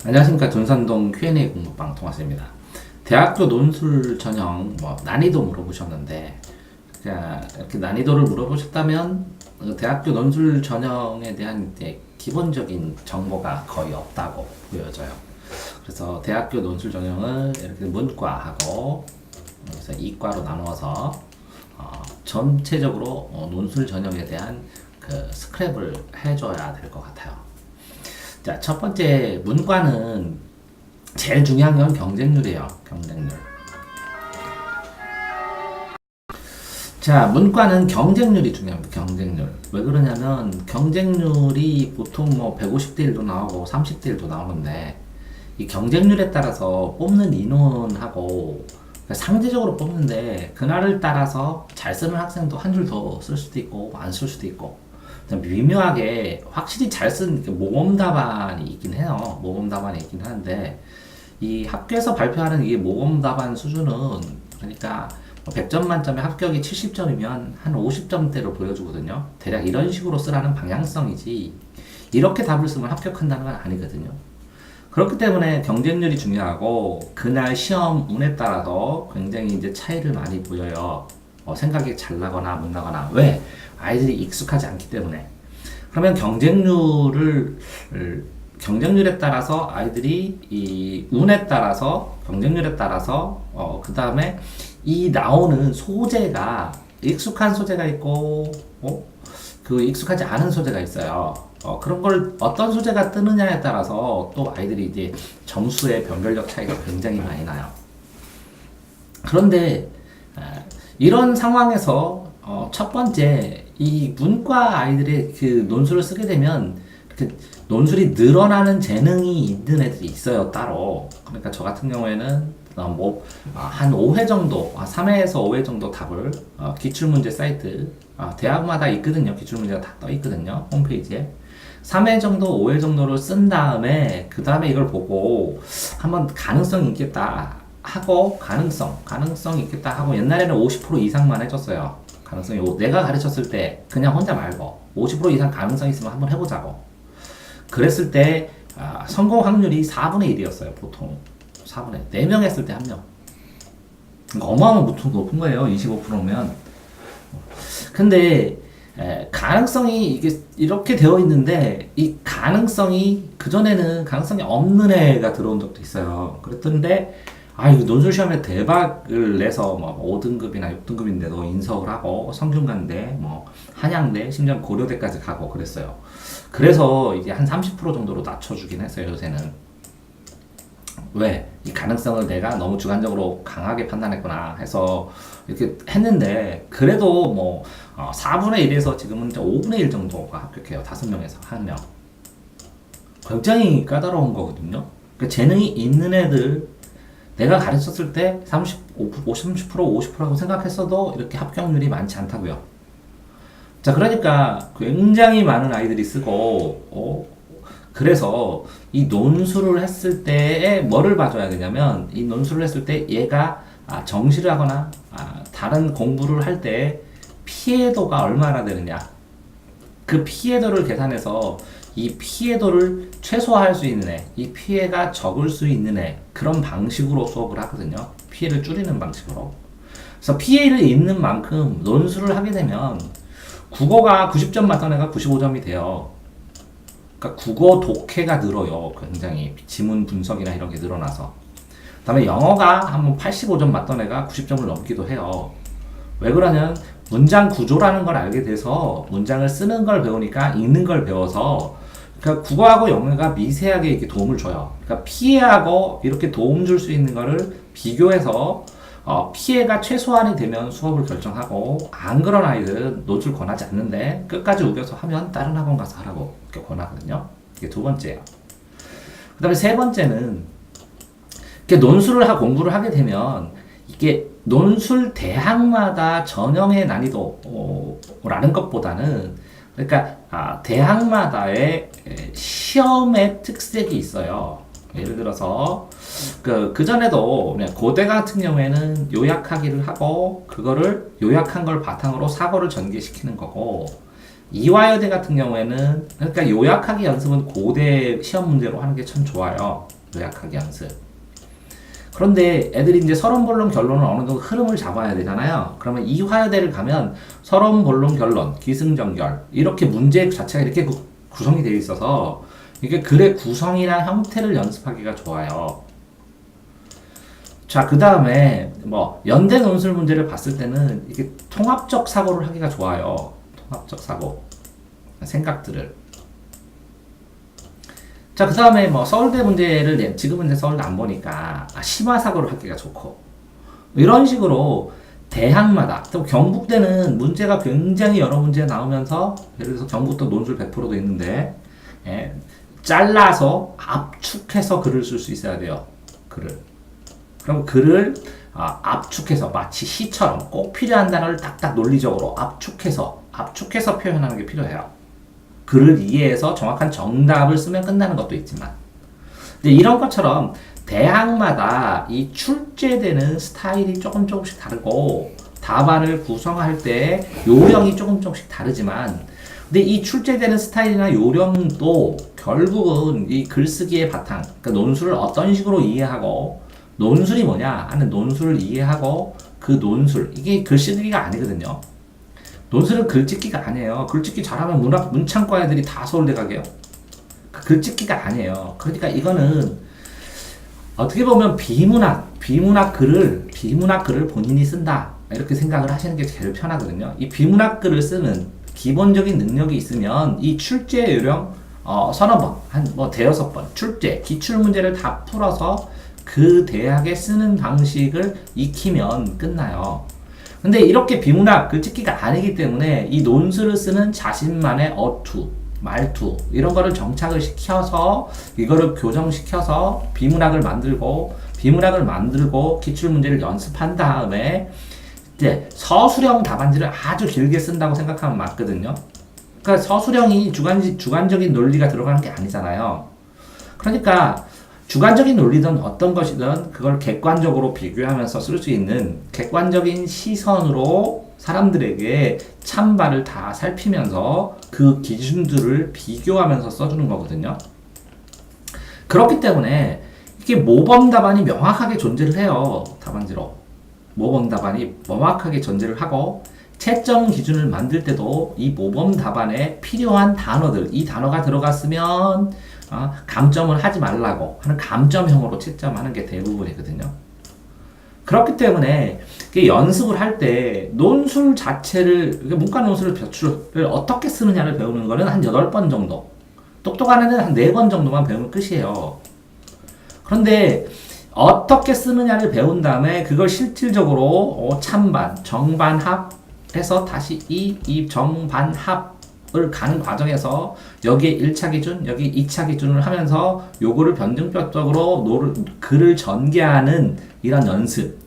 안녕하십니까. 돈산동 Q&A 공부방 동아스입니다. 대학교 논술 전형 난이도 물어보셨는데, 이렇게 난이도를 물어보셨다면 대학교 논술 전형에 대한 이제 기본적인 정보가 거의 없다고 보여져요. 그래서 대학교 논술 전형을 이렇게 문과하고 그래서 이과로 나누어서 전체적으로 논술 전형에 대한 그 스크랩을 해줘야 될 것 같아요. 자, 첫 번째 문과는 제일 중요한 건 경쟁률이에요. 경쟁률. 자, 문과는 경쟁률이 중요합니다. 경쟁률. 왜 그러냐면 경쟁률이 보통 150대 1도 나오고 30대 1도 나오는데 이 경쟁률에 따라서 뽑는 인원하고 상대적으로 뽑는데 그날을 따라서 잘 쓰는 학생도 한 줄 더 쓸 수도 있고 안 쓸 수도 있고 미묘하게 확실히 잘 쓴 모범 답안이 있긴 해요. 모범 답안이 있긴 하는데 이 학교에서 발표하는 이 모범 답안 수준은 그러니까 100점 만점에 합격이 70점이면 한 50점대로 보여주거든요. 대략 이런 식으로 쓰라는 방향성이지 이렇게 답을 쓰면 합격한다는 건 아니거든요. 그렇기 때문에 경쟁률이 중요하고 그날 시험 운에 따라서 굉장히 이제 차이를 많이 보여요. 생각이 잘 나거나 못 나거나. 왜? 아이들이 익숙하지 않기 때문에. 그러면 경쟁률에 따라서 아이들이 이 운에 따라서 경쟁률에 따라서 그 다음에 이 나오는 소재가 익숙한 소재가 있고 그 익숙하지 않은 소재가 있어요. 그런 걸 어떤 소재가 뜨느냐에 따라서 또 아이들이 이제 점수의 변별력 차이가 굉장히 많이 나요. 그런데 이런 상황에서 첫 번째 이 문과 아이들의 그 논술을 쓰게 되면 그 논술이 늘어나는 재능이 있는 애들이 있어요, 따로. 그러니까 저 같은 경우에는 한 5회 정도, 3회에서 5회 정도 답을 기출문제 사이트 대학마다 있거든요. 기출문제가 다 떠 있거든요, 홈페이지에. 3회 정도, 5회 정도를 쓴 다음에 그 다음에 이걸 보고 한번 가능성이 있겠다 하고 가능성이 있겠다 하고 옛날에는 50% 이상만 해줬어요. 가능성이 내가 가르쳤을 때 그냥 혼자 말고 50% 이상 가능성 있으면 한번 해보자고. 그랬을 때 성공 확률이 4분의 1이었어요. 보통 4분의 4명 했을 때 1명. 그러니까 어마어마하게 높은 거예요. 25%면. 근데 가능성이 이게 이렇게 되어 있는데 이 가능성이 그전에는 가능성이 없는 애가 들어온 적도 있어요. 그랬던데 이거 논술 시험에 대박을 내서 5등급이나 6등급인데도 인서울 하고 성균관대, 한양대, 심지어 고려대까지 가고 그랬어요. 그래서 이제 한 30% 정도로 낮춰주긴 했어요, 요새는. 왜? 이 가능성을 내가 너무 주관적으로 강하게 판단했구나 해서 이렇게 했는데, 그래도 4분의 1에서 지금은 5분의 1 정도가 합격해요. 5명에서 1명. 굉장히 까다로운 거거든요. 그러니까 재능이 있는 애들, 내가 가르쳤을 때 30%, 50%라고 생각했어도 이렇게 합격률이 많지 않다고요. 자, 그러니까 굉장히 많은 아이들이 쓰고, 그래서 이 논술을 했을 때에 뭐를 봐줘야 되냐면, 이 논술을 했을 때 얘가 정시를 하거나 다른 공부를 할 때 피해도가 얼마나 되느냐. 그 피해도를 계산해서 이 피해도를 최소화할 수 있는 애, 이 피해가 적을 수 있는 애, 그런 방식으로 수업을 하거든요. 피해를 줄이는 방식으로. 그래서 피해를 입는 만큼 논술을 하게 되면 국어가 90점 맞던 애가 95점이 돼요. 그러니까 국어 독해가 늘어요. 굉장히 지문 분석이나 이런 게 늘어나서. 그 다음에 영어가 한번 85점 맞던 애가 90점을 넘기도 해요. 왜 그러냐면 문장 구조라는 걸 알게 돼서 문장을 쓰는 걸 배우니까 읽는 걸 배워서 그러니까 국어하고 영어가 미세하게 이렇게 도움을 줘요. 그러니까 피해하고 이렇게 도움 줄 수 있는 거를 비교해서 피해가 최소한이 되면 수업을 결정하고, 안 그런 아이들은 노출 권하지 않는데 끝까지 우겨서 하면 다른 학원 가서 하라고 이렇게 권하거든요. 이게 두 번째예요. 그 다음에 세 번째는 이렇게 논술을 하고 공부를 하게 되면 이게 논술 대학마다 전형의 난이도라는 것보다는 그러니까 대학마다의 시험의 특색이 있어요. 예를 들어서 그 전에도 고대 같은 경우에는 요약하기를 하고 그거를 요약한 걸 바탕으로 사고를 전개시키는 거고, 이화여대 같은 경우에는 그러니까 요약하기 연습은 고대 시험 문제로 하는 게 참 좋아요. 요약하기 연습. 그런데 애들이 이제 서론 본론 결론을 어느 정도 흐름을 잡아야 되잖아요. 그러면 이화여대를 가면 서론 본론 결론 기승전결 이렇게 문제 자체가 이렇게 구성이 되어 있어서 이게 글의 구성이나 형태를 연습하기가 좋아요. 자, 그 다음에 뭐 연대 논술 문제를 봤을 때는 이게 통합적 사고를 하기가 좋아요. 통합적 사고 생각들을. 자, 그 다음에 뭐 서울대 문제를 지금은 이제 서울대 안 보니까 심화 사고를 하기가 좋고 이런 식으로 대학마다 또 경북대는 문제가 굉장히 여러 문제 나오면서 예를 들어서 경북도 논술 100%도 있는데 잘라서 압축해서 글을 쓸 수 있어야 돼요. 글을. 그럼 글을 압축해서 마치 시처럼 꼭 필요한 단어를 딱딱 논리적으로 압축해서 표현하는 게 필요해요. 글을 이해해서 정확한 정답을 쓰면 끝나는 것도 있지만 근데 이런 것처럼 대학마다 이 출제되는 스타일이 조금씩 다르고 답안을 구성할 때 요령이 조금씩 다르지만 근데 이 출제되는 스타일이나 요령도 결국은 이 글쓰기의 바탕 그러니까 논술을 어떤 식으로 이해하고 논술이 뭐냐 하는 논술을 이해하고 그 논술 이게 글쓰기가 아니거든요. 논술은 글짓기가 아니에요. 글짓기 잘하면 문창과 애들이 다 서울대 가게요. 글짓기가 아니에요. 그러니까 이거는 어떻게 보면 비문학 글을 본인이 쓴다. 이렇게 생각을 하시는 게 제일 편하거든요. 이 비문학 글을 쓰는 기본적인 능력이 있으면 이 출제 요령 서너 번, 한 대여섯 번 출제, 기출 문제를 다 풀어서 그 대학에 쓰는 방식을 익히면 끝나요. 근데 이렇게 비문학 글짓기가 아니기 때문에 이 논술을 쓰는 자신만의 어투, 말투 이런 거를 정착을 시켜서 이거를 교정시켜서 비문학을 만들고 기출 문제를 연습한 다음에 이제 서술형 답안지를 아주 길게 쓴다고 생각하면 맞거든요. 그러니까 서술형이 주관적인 논리가 들어가는 게 아니잖아요. 그러니까 주관적인 논리든 어떤 것이든 그걸 객관적으로 비교하면서 쓸 수 있는 객관적인 시선으로 사람들에게 찬바를 다 살피면서 그 기준들을 비교하면서 써주는 거거든요. 그렇기 때문에 이게 모범 답안이 명확하게 존재를 해요. 답안지로. 모범 답안이 명확하게 존재를 하고 채점 기준을 만들 때도 이 모범 답안에 필요한 단어들, 이 단어가 들어갔으면 감점을 하지 말라고 하는 감점형으로 채점하는 게 대부분이거든요. 그렇기 때문에 연습을 할 때 논술 자체를 문과 논술을 벼출을 어떻게 쓰느냐를 배우는 거는 한 8번 정도 똑똑한 애는 한 4번 정도만 배우면 끝이에요. 그런데 어떻게 쓰느냐를 배운 다음에 그걸 실질적으로 찬반, 정반합해서 다시 이 정반합을 가는 과정에서 여기에 1차 기준, 여기 2차 기준을 하면서 요거를 변증법적으로 글을 전개하는 이런 연습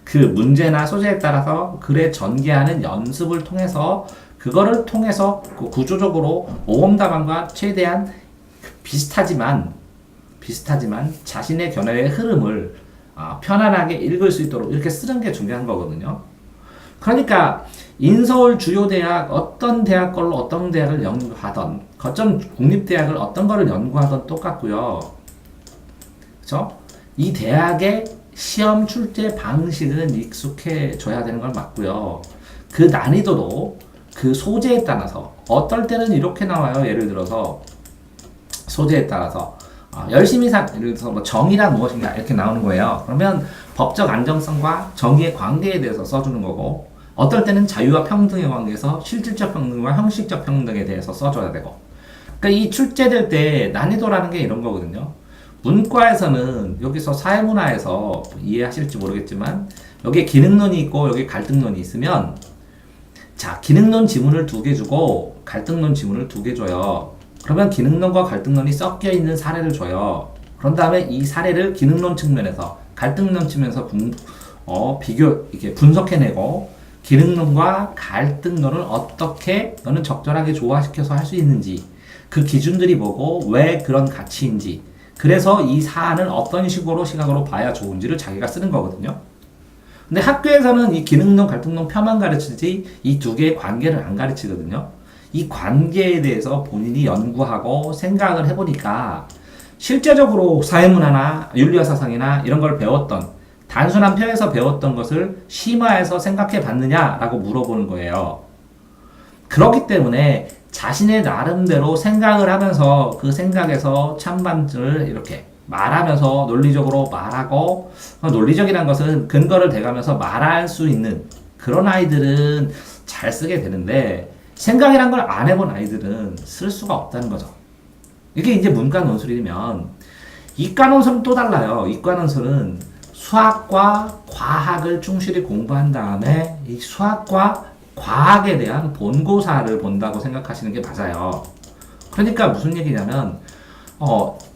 그 문제나 소재에 따라서 글에 전개하는 연습을 통해서 그거를 통해서 구조적으로 모범답안과 최대한 비슷하지만 자신의 견해의 흐름을 편안하게 읽을 수 있도록 이렇게 쓰는 게 중요한 거거든요. 그러니까 인서울 주요 대학 어떤 대학 걸로 어떤 대학을 연구하던 거점 국립대학을 어떤 거를 연구하던 똑같고요. 그렇죠? 이 대학의 시험 출제 방식은 익숙해져야 되는 건 맞고요. 그 난이도도 그 소재에 따라서 어떨 때는 이렇게 나와요. 예를 들어서 소재에 따라서 열심히 예를 들어서 뭐 정의란 무엇인가 이렇게 나오는 거예요. 그러면 법적 안정성과 정의의 관계에 대해서 써주는 거고 어떨 때는 자유와 평등의 관계에서 실질적 평등과 형식적 평등에 대해서 써줘야 되고 그러니까 이 출제될 때 난이도라는 게 이런 거거든요. 문과에서는 여기서 사회문화에서 이해하실지 모르겠지만 여기에 기능론이 있고 여기 갈등론이 있으면 자 기능론 지문을 2개 주고 갈등론 지문을 2개 줘요. 그러면 기능론과 갈등론이 섞여 있는 사례를 줘요. 그런 다음에 이 사례를 기능론 측면에서 갈등론 측면에서 이렇게 분석해내고 기능론과 갈등론을 어떻게 너는 적절하게 조화시켜서 할 수 있는지 그 기준들이 뭐고 왜 그런 가치인지 그래서 이 사안을 어떤 시각으로 봐야 좋은지를 자기가 쓰는 거거든요. 근데 학교에서는 이 기능론, 갈등론 펴만 가르치지 이 두 개의 관계를 안 가르치거든요. 이 관계에 대해서 본인이 연구하고 생각을 해보니까 실제적으로 사회문화나 윤리와 사상이나 이런 걸 배웠던 단순한 표에서 배웠던 것을 심화해서 생각해 봤느냐라고 물어보는 거예요. 그렇기 때문에 자신의 나름대로 생각을 하면서 그 생각에서 찬반을 이렇게 말하면서 논리적으로 말하고, 논리적이란 것은 근거를 대가면서 말할 수 있는 그런 아이들은 잘 쓰게 되는데, 생각이란 걸 안 해본 아이들은 쓸 수가 없다는 거죠. 이게 이제 문과 논술이면, 이과 논술은 또 달라요. 이과 논술은 수학과 과학을 충실히 공부한 다음에 이 수학과 과학에 대한 본고사를 본다고 생각하시는 게 맞아요. 그러니까 무슨 얘기냐면,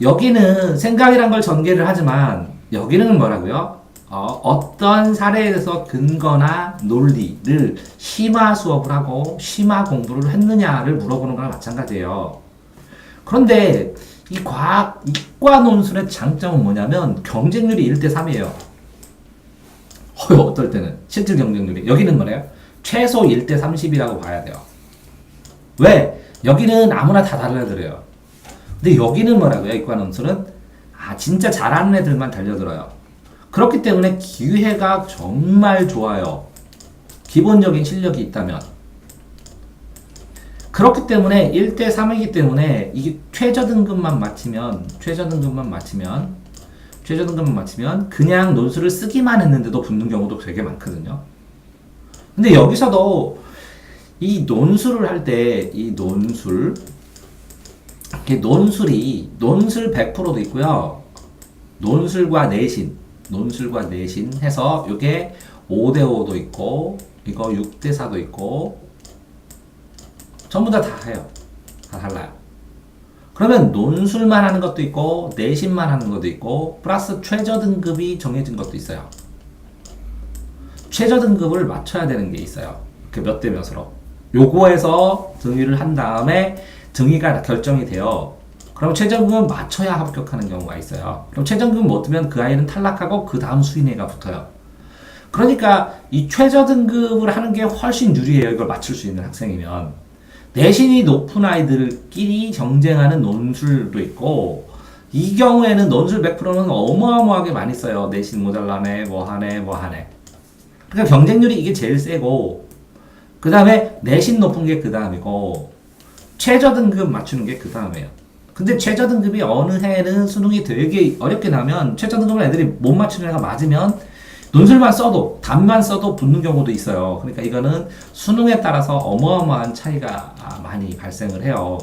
여기는 생각이란 걸 전개를 하지만, 여기는 뭐라고요? 어떤 사례에 대해서 근거나 논리를 심화 수업을 하고 심화 공부를 했느냐를 물어보는 거랑 마찬가지예요. 그런데 이 이과 논술의 장점은 뭐냐면 경쟁률이 1대 3이에요. 어떨 때는 실질 경쟁률이. 여기는 뭐래요? 최소 1대 30이라고 봐야 돼요. 왜? 여기는 아무나 다 달려들어요. 근데 여기는 뭐라고요? 이과 논술은 진짜 잘하는 애들만 달려들어요. 그렇기 때문에 기회가 정말 좋아요. 기본적인 실력이 있다면. 그렇기 때문에 1대 3이기 때문에 이게 최저등급만 맞추면 그냥 논술을 쓰기만 했는데도 붙는 경우도 되게 많거든요. 근데 여기서도 이 논술을 할 때 논술 100%도 있고요. 논술과 내신 해서 이게 5대5도 있고 이거 6대4도 있고 전부 다 해요. 다 달라요. 그러면 논술만 하는 것도 있고 내신만 하는 것도 있고 플러스 최저 등급이 정해진 것도 있어요. 최저 등급을 맞춰야 되는 게 있어요. 그 몇 대 몇으로. 요거에서 등위를 한 다음에 등위가 결정이 돼요. 그럼 최저등급은 맞춰야 합격하는 경우가 있어요. 그럼 최저등급 못 뜨면 그 아이는 탈락하고 그 다음 수인회가 붙어요. 그러니까 이 최저등급을 하는 게 훨씬 유리해요. 이걸 맞출 수 있는 학생이면. 내신이 높은 아이들끼리 경쟁하는 논술도 있고 이 경우에는 논술 100%는 어마어마하게 많이 써요. 내신 모자라네 뭐하네. 그러니까 경쟁률이 이게 제일 세고 그 다음에 내신 높은 게 그 다음이고 최저등급 맞추는 게 그 다음이에요. 근데 최저등급이 어느 해에는 수능이 되게 어렵게 나면 최저등급을 애들이 못 맞추는 애가 맞으면 논술만 써도 답만 써도 붙는 경우도 있어요. 그러니까 이거는 수능에 따라서 어마어마한 차이가 많이 발생을 해요.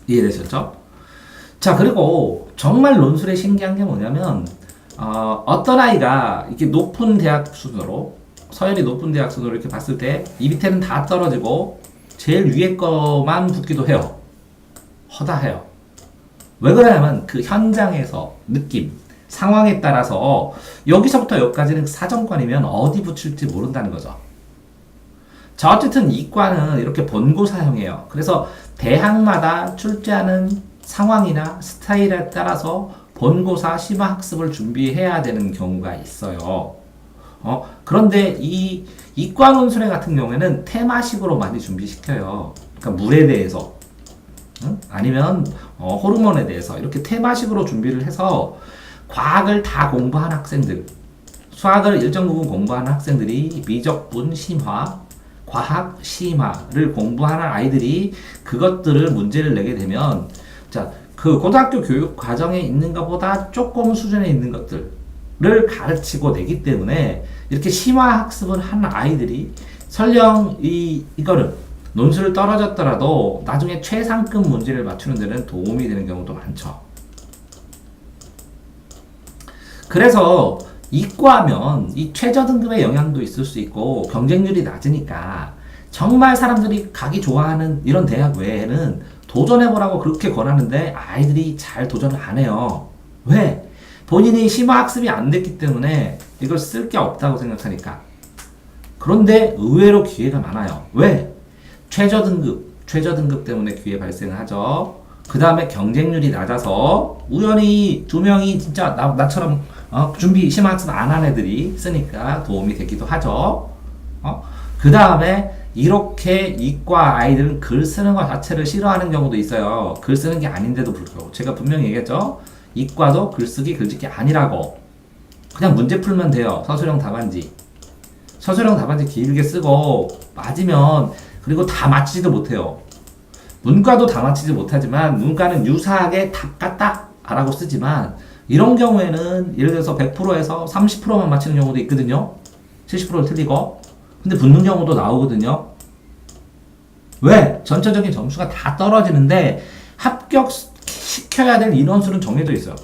이해되셨죠? 자, 그리고 정말 논술에 신기한 게 뭐냐면 어떤 아이가 이렇게 높은 대학 수준으로 서열이 높은 대학 수준으로 이렇게 봤을 때 이 밑에는 다 떨어지고 제일 위에 거만 붙기도 해요. 허다해요. 왜 그러냐면 그 현장에서 느낌, 상황에 따라서 여기서부터 여기까지는 사정권이면 어디 붙일지 모른다는 거죠. 자, 어쨌든 이과는 이렇게 본고사형이에요. 그래서 대학마다 출제하는 상황이나 스타일에 따라서 본고사 심화학습을 준비해야 되는 경우가 있어요. 그런데 이 이과 논술회 같은 경우에는 테마식으로 많이 준비시켜요. 그러니까 물에 대해서 아니면 호르몬에 대해서 이렇게 테마식으로 준비를 해서 과학을 다 공부한 학생들, 수학을 일정 부분 공부하는 학생들이 미적분 심화, 과학 심화를 공부하는 아이들이 그것들을 문제를 내게 되면 자, 그 고등학교 교육 과정에 있는 것보다 조금 수준에 있는 것들을 가르치고 내기 때문에 이렇게 심화 학습을 하는 아이들이 설령 이거를 논술을 떨어졌더라도 나중에 최상급 문제를 맞추는 데는 도움이 되는 경우도 많죠. 그래서 이과하면 이 최저등급의 영향도 있을 수 있고 경쟁률이 낮으니까 정말 사람들이 가기 좋아하는 이런 대학 외에는 도전해보라고 그렇게 권하는데 아이들이 잘 도전을 안 해요. 왜? 본인이 심화학습이 안 됐기 때문에 이걸 쓸 게 없다고 생각하니까. 그런데 의외로 기회가 많아요. 왜? 최저등급 때문에 기회 발생을 하죠. 그 다음에 경쟁률이 낮아서 우연히 두 명이 진짜 나처럼 준비 심화학습 안 한 애들이 쓰니까 도움이 되기도 하죠. 그 다음에 이렇게 이과 아이들은 글 쓰는 것 자체를 싫어하는 경우도 있어요. 글 쓰는 게 아닌데도 불구하고. 제가 분명히 얘기했죠. 이과도 글쓰기, 글짓기 아니라고. 그냥 문제 풀면 돼요. 서술형 답안지. 서술형 답안지 길게 쓰고 맞으면 그리고 다 맞히지도 못해요. 문과도 다 맞히지 못하지만 문과는 유사하게 답 같다 라고 쓰지만 이런 경우에는 예를 들어서 100%에서 30%만 맞히는 경우도 있거든요. 70%를 틀리고. 근데 붙는 경우도 나오거든요. 왜? 전체적인 점수가 다 떨어지는데 합격시켜야 될 인원수는 정해져 있어요.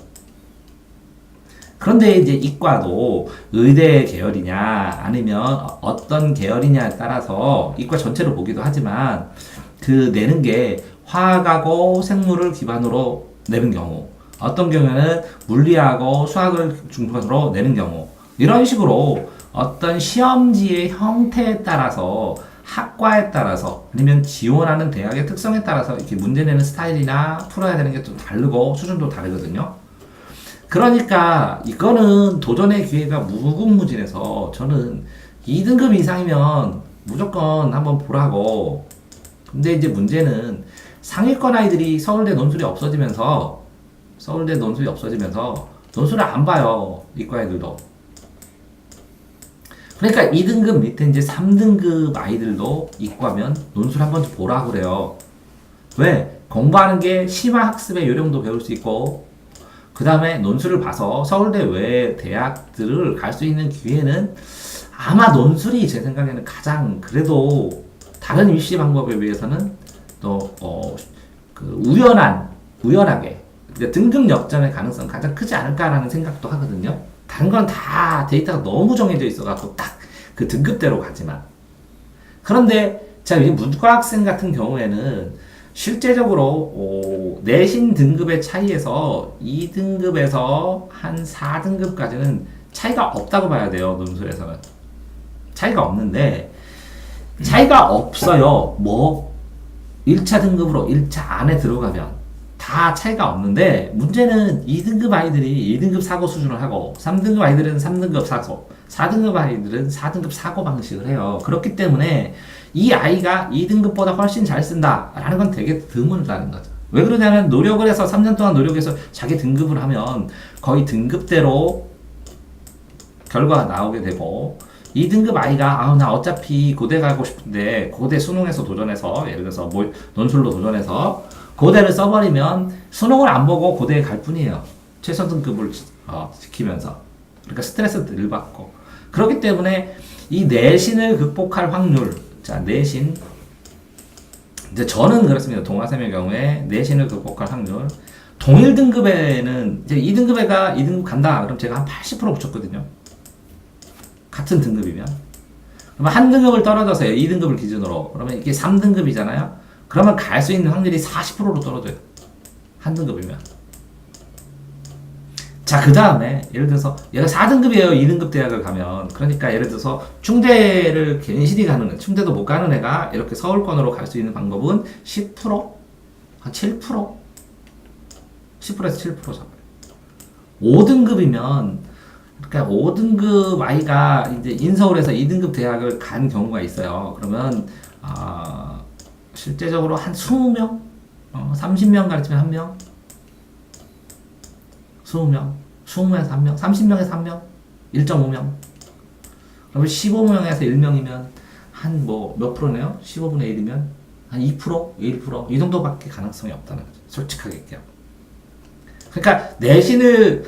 그런데 이제 이과도 의대 계열이냐 아니면 어떤 계열이냐에 따라서 이과 전체를 보기도 하지만 그 내는 게 화학하고 생물을 기반으로 내는 경우, 어떤 경우에는 물리하고 수학을 중심으로 내는 경우, 이런 식으로 어떤 시험지의 형태에 따라서 학과에 따라서 아니면 지원하는 대학의 특성에 따라서 이렇게 문제 내는 스타일이나 풀어야 되는 게 좀 다르고 수준도 다르거든요. 그러니까 이거는 도전의 기회가 무궁무진해서 저는 2등급 이상이면 무조건 한번 보라고. 근데 이제 문제는 상위권 아이들이 서울대 논술이 없어지면서 논술을 안 봐요. 이과 애들도. 그러니까 2등급 밑에 이제 3등급 아이들도 이과면 논술 한 번쯤 보라고 그래요. 왜? 공부하는 게 심화 학습의 요령도 배울 수 있고 그 다음에 논술을 봐서 서울대 외 대학들을 갈 수 있는 기회는 아마 논술이 제 생각에는 가장 그래도 다른 입시 방법에 비해서는 또 우연하게 등급 역전의 가능성 가장 크지 않을까라는 생각도 하거든요. 다른 건 다 데이터가 너무 정해져 있어갖고 딱 그 등급대로 가지만. 그런데 자 이제 문과 학생 같은 경우에는 실제적으로 내신 등급의 차이에서 2등급에서 한 4등급까지는 차이가 없다고 봐야 돼요. 논술에서는 차이가 없는데 차이가 없어요. 뭐 1차 등급으로 1차 안에 들어가면 다 차이가 없는데 문제는 2등급 아이들이 2등급 사고 수준을 하고 3등급 아이들은 3등급 사고 4등급 아이들은 4등급 사고 방식을 해요. 그렇기 때문에 이 아이가 2등급보다 훨씬 잘 쓴다 라는 건 되게 드물다는 거죠. 왜 그러냐면 노력을 해서 3년 동안 노력해서 자기 등급을 하면 거의 등급대로 결과가 나오게 되고 2등급 아이가 나 어차피 고대 가고 싶은데 고대 수능에서 도전해서 예를 들어서 논술로 도전해서 고대를 써버리면 수능을 안 보고 고대에 갈 뿐이에요. 최저 등급을 지키면서. 그러니까 스트레스를 덜 받고. 그렇기 때문에 이 내신을 극복할 확률, 자 내신 이제 저는 그렇습니다. 동아쌤의 경우에 내신을 극복할 확률 동일 등급에는 이제 2등급에가 2등급 간다 그럼 제가 한 80% 붙였거든요. 같은 등급이면. 그러면 한 등급을 떨어져서요. 2등급을 기준으로. 그러면 이게 3등급이잖아요. 그러면 갈 수 있는 확률이 40%로 떨어져요. 한 등급이면. 자, 그 다음에 예를 들어서 얘가 4등급이에요. 2등급 대학을 가면. 그러니까 예를 들어서 충대를 괜시리 가는 애, 충대도 못 가는 애가 이렇게 서울권으로 갈 수 있는 방법은 10%? 한 7%? 10%에서 7% 잡아요. 5등급이면 그러니까 5등급 아이가 이제 인서울에서 2등급 대학을 간 경우가 있어요. 그러면 실제적으로 한 20명? 30명 가르치면 1명? 20명? 20명에서 1명? 30명에서 1명? 1.5명? 그러면 15명에서 1명이면 한 몇 프로네요? 15분의 1이면 한 2%? 1%? 이 정도밖에 가능성이 없다는 거죠. 솔직하게 얘기하면. 그러니까 내신을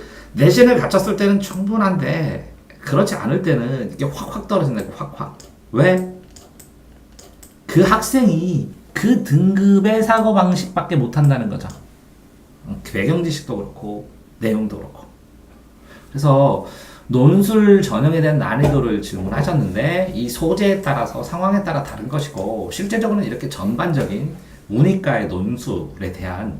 갖췄을 때는 충분한데 그렇지 않을 때는 이게 확 떨어진다. 확. 왜? 그 학생이 그 등급의 사고방식밖에 못한다는 거죠. 배경 지식도 그렇고 내용도 그렇고. 그래서 논술 전형에 대한 난이도를 질문하셨는데 이 소재에 따라서 상황에 따라 다른 것이고 실제적으로는 이렇게 전반적인 문이과의 논술에 대한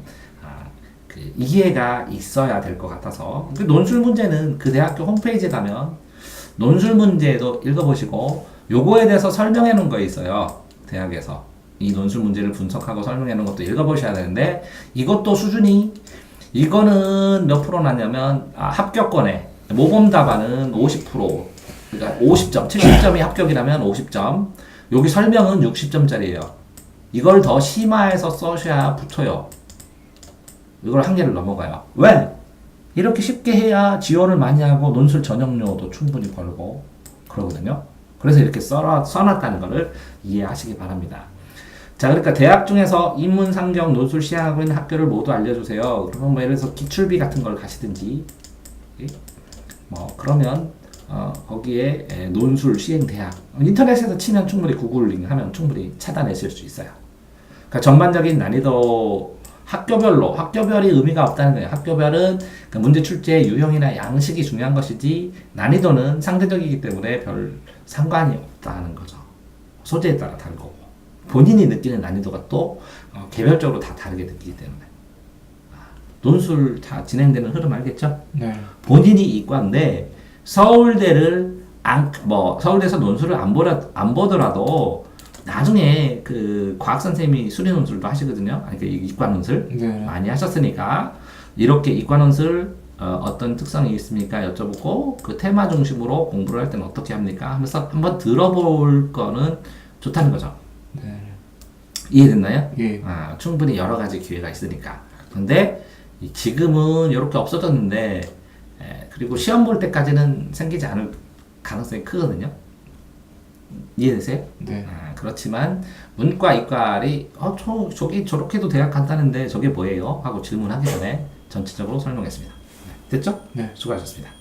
이해가 있어야 될 것 같아서 논술 문제는 그 대학교 홈페이지에 가면 논술 문제도 읽어보시고 요거에 대해서 설명해 놓은 거 있어요. 대학에서 이 논술 문제를 분석하고 설명해 놓은 것도 읽어보셔야 되는데 이것도 수준이 이거는 몇 프로 나냐면 합격권에 모범 답안은 50% 그러니까 50점 70점이 합격이라면 50점 여기 설명은 60점짜리예요. 이걸 더 심화해서 써셔야 붙어요. 이걸 한계를 넘어가요. 왜? 이렇게 쉽게 해야 지원을 많이 하고 논술 전형료도 충분히 벌고 그러거든요. 그래서 이렇게 써놨다는 것을 이해하시기 바랍니다. 자, 그러니까 대학 중에서 인문, 상경, 논술 시행하고 있는 학교를 모두 알려주세요. 그러면 뭐 예를 들어서 기출비 같은 걸 가시든지, 뭐 그러면 거기에 논술 시행 대학 인터넷에서 치면 충분히 구글링 하면 충분히 찾아내실 수 있어요. 그러니까 전반적인 난이도 학교별이 의미가 없다는 거예요. 학교별은 그 문제 출제의 유형이나 양식이 중요한 것이지 난이도는 상대적이기 때문에 별 상관이 없다는 거죠. 소재에 따라 다른 거고 본인이 느끼는 난이도가 또 개별적으로 다 다르게 느끼기 때문에 논술 다 진행되는 흐름 알겠죠? 네. 본인이 이과인데 서울대를 서울대에서 논술을 안 보더라도 나중에 그 과학 선생님이 수리 논술도 하시거든요. 아니 그 이과 논술 네. 많이 하셨으니까 이렇게 이과 논술 어떤 특성이 있습니까? 여쭤보고 그 테마 중심으로 공부를 할 때는 어떻게 합니까? 하면서 한번 들어볼 거는 좋다는 거죠. 네. 이해됐나요? 예. 충분히 여러 가지 기회가 있으니까. 근데 지금은 이렇게 없어졌는데 그리고 시험 볼 때까지는 생기지 않을 가능성이 크거든요. 이해되세요? 네. 그렇지만 문과 이과를 저기 저렇게도 대학 간다는데 저게 뭐예요? 하고 질문하기 전에 전체적으로 설명했습니다. 됐죠? 네. 수고하셨습니다.